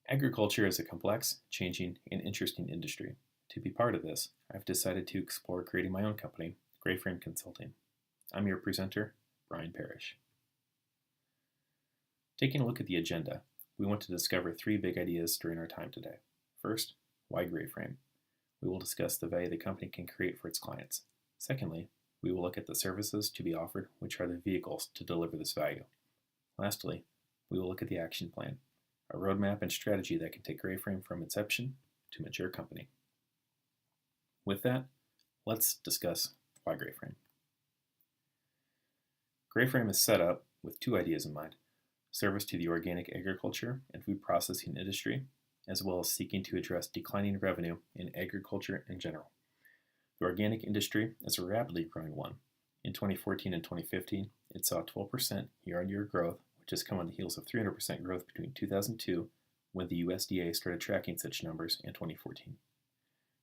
Agriculture is a complex, changing, and interesting industry. To be part of this, I've decided to explore creating my own company, Greyframe Consulting. I'm your presenter, Brian Parrish. Taking a look at the agenda, we want to discover three big ideas during our time today. First, why Greyframe? We will discuss the value the company can create for its clients. Secondly, we will look at the services to be offered, which are the vehicles to deliver this value. Lastly, we will look at the action plan, a roadmap and strategy that can take Greyframe from inception to mature company. With that, let's discuss why Greyframe. Greyframe is set up with two ideas in mind: service to the organic agriculture and food processing industry, as well as seeking to address declining revenue in agriculture in general. The organic industry is a rapidly growing one. In 2014 and 2015, it saw 12% year-on-year growth, which has come on the heels of 300% growth between 2002, when the USDA started tracking such numbers, in 2014.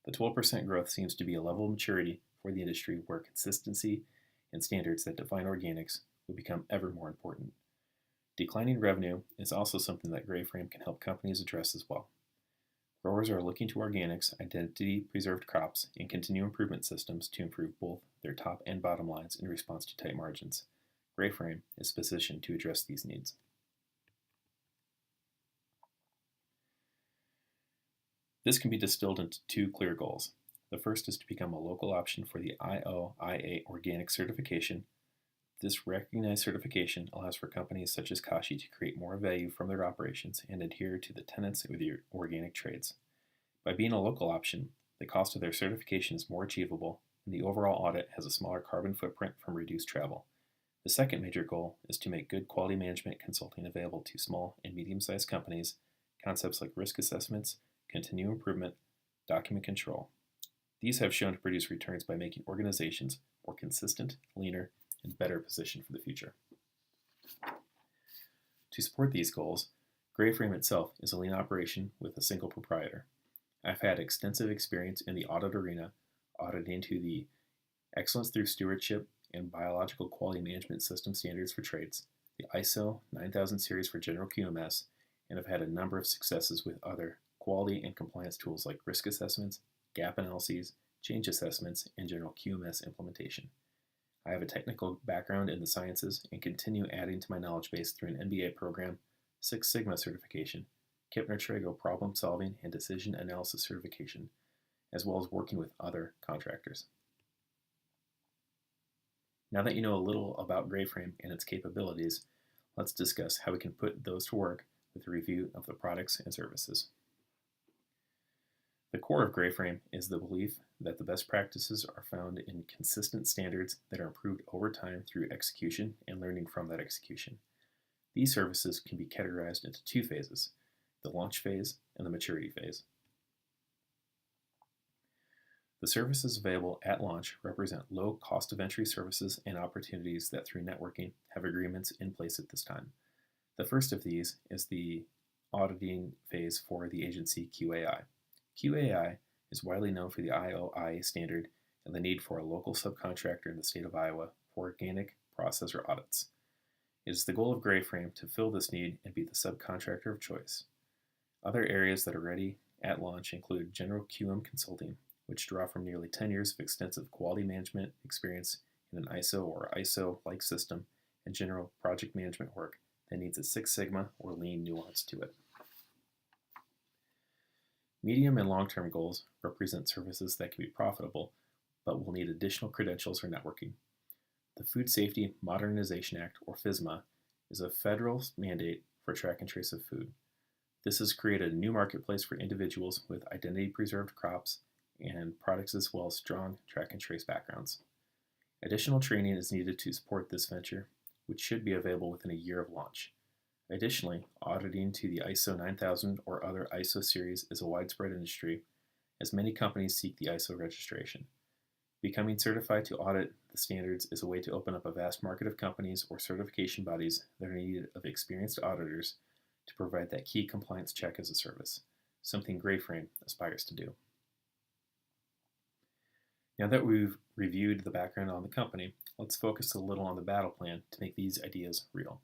The 12% growth seems to be a level of maturity for the industry where consistency and standards that define organics will become ever more important. Declining revenue is also something that Greyframe can help companies address as well. Growers are looking to organics, identity-preserved crops, and continuous improvement systems to improve both their top and bottom lines in response to tight margins. Greyframe is positioned to address these needs. This can be distilled into two clear goals. The first is to become a local option for the IOIA organic certification. This recognized certification allows for companies such as Kashi to create more value from their operations and adhere to the tenets of the organic trades. By being a local option, the cost of their certification is more achievable, and the overall audit has a smaller carbon footprint from reduced travel. The second major goal is to make good quality management consulting available to small and medium-sized companies. Concepts like risk assessments, continuous improvement, document control. These have shown to produce returns by making organizations more consistent, leaner, and better positioned for the future. To support these goals, Greyframe itself is a lean operation with a single proprietor. I've had extensive experience in the audit arena, auditing to the Excellence Through Stewardship and Biological Quality Management System standards for trades, the ISO 9000 series for general QMS, and have had a number of successes with other quality and compliance tools like risk assessments, gap analyses, change assessments, and general QMS implementation. I have a technical background in the sciences and continue adding to my knowledge base through an MBA program, Six Sigma certification, Kipner-Trago problem solving and decision analysis certification, as well as working with other contractors. Now that you know a little about Greyframe and its capabilities, let's discuss how we can put those to work with a review of the products and services. The core of Greyframe is the belief that the best practices are found in consistent standards that are improved over time through execution and learning from that execution. These services can be categorized into two phases: the launch phase and the maturity phase. The services available at launch represent low cost of entry services and opportunities that, through networking, have agreements in place at this time. The first of these is the auditing phase for the agency QAI. QAI is widely known for the IOIA standard and the need for a local subcontractor in the state of Iowa for organic processor audits. It is the goal of Greyframe to fill this need and be the subcontractor of choice. Other areas that are ready at launch include general QM consulting, which draw from nearly 10 years of extensive quality management experience in an ISO or ISO-like system, and general project management work that needs a Six Sigma or lean nuance to it. Medium and long-term goals represent services that can be profitable, but will need additional credentials or networking. The Food Safety Modernization Act, or FSMA, is a federal mandate for track and trace of food. This has created a new marketplace for individuals with identity-preserved crops and products, as well as strong track and trace backgrounds. Additional training is needed to support this venture, which should be available within a year of launch. Additionally, auditing to the ISO 9000 or other ISO series is a widespread industry, as many companies seek the ISO registration. Becoming certified to audit the standards is a way to open up a vast market of companies or certification bodies that are in need of experienced auditors to provide that key compliance check as a service, something Greyframe aspires to do. Now that we've reviewed the background on the company, let's focus a little on the battle plan to make these ideas real.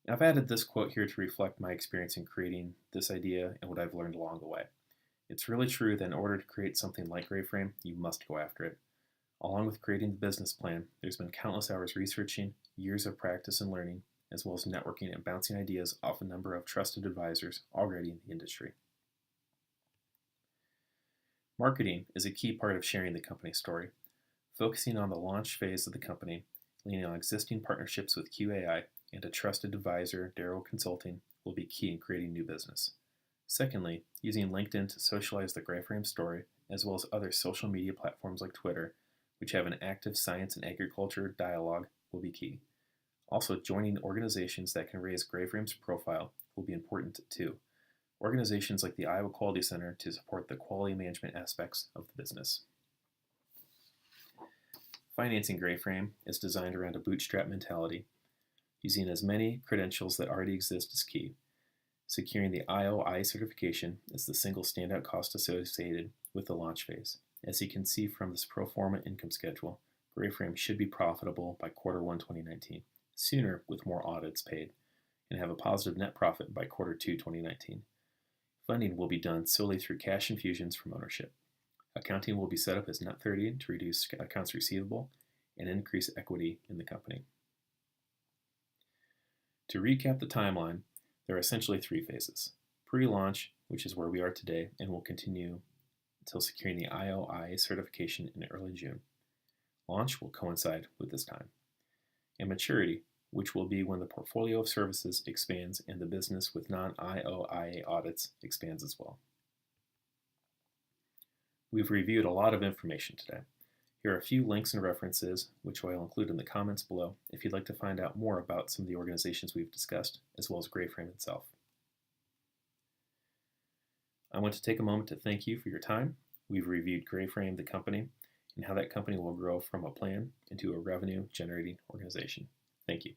I've added this quote here to reflect my experience in creating this idea and what I've learned along the way. It's really true that in order to create something like Grayframe, you must go after it. Along with creating the business plan, there's been countless hours researching, years of practice and learning, as well as networking and bouncing ideas off a number of trusted advisors already in the industry. Marketing is a key part of sharing the company story. Focusing on the launch phase of the company, leaning on existing partnerships with QAI and a trusted advisor, Darrow Consulting, will be key in creating new business. Secondly, using LinkedIn to socialize the Grayframe story, as well as other social media platforms like Twitter, which have an active science and agriculture dialogue, will be key. Also, joining organizations that can raise Grayframe's profile will be important too. Organizations like the Iowa Quality Center to support the quality management aspects of the business. Financing Grayframe is designed around a bootstrap mentality. Using as many credentials that already exist is key. Securing the IOI certification is the single standout cost associated with the launch phase. As you can see from this pro forma income schedule, Grayframe should be profitable by Q1 2019, sooner with more audits paid, and have a positive net profit by Q2 2019. Funding will be done solely through cash infusions from ownership. Accounting will be set up as net 30 to reduce accounts receivable and increase equity in the company. To recap the timeline, there are essentially three phases. Pre-launch, which is where we are today and will continue until securing the IOI certification in early June. Launch will coincide with this time. And maturity, which will be when the portfolio of services expands and the business with non-IOIA audits expands as well. We've reviewed a lot of information today. Here are a few links and references, which I'll include in the comments below if you'd like to find out more about some of the organizations we've discussed, as well as Grayframe itself. I want to take a moment to thank you for your time. We've reviewed Grayframe, the company, and how that company will grow from a plan into a revenue-generating organization. Thank you.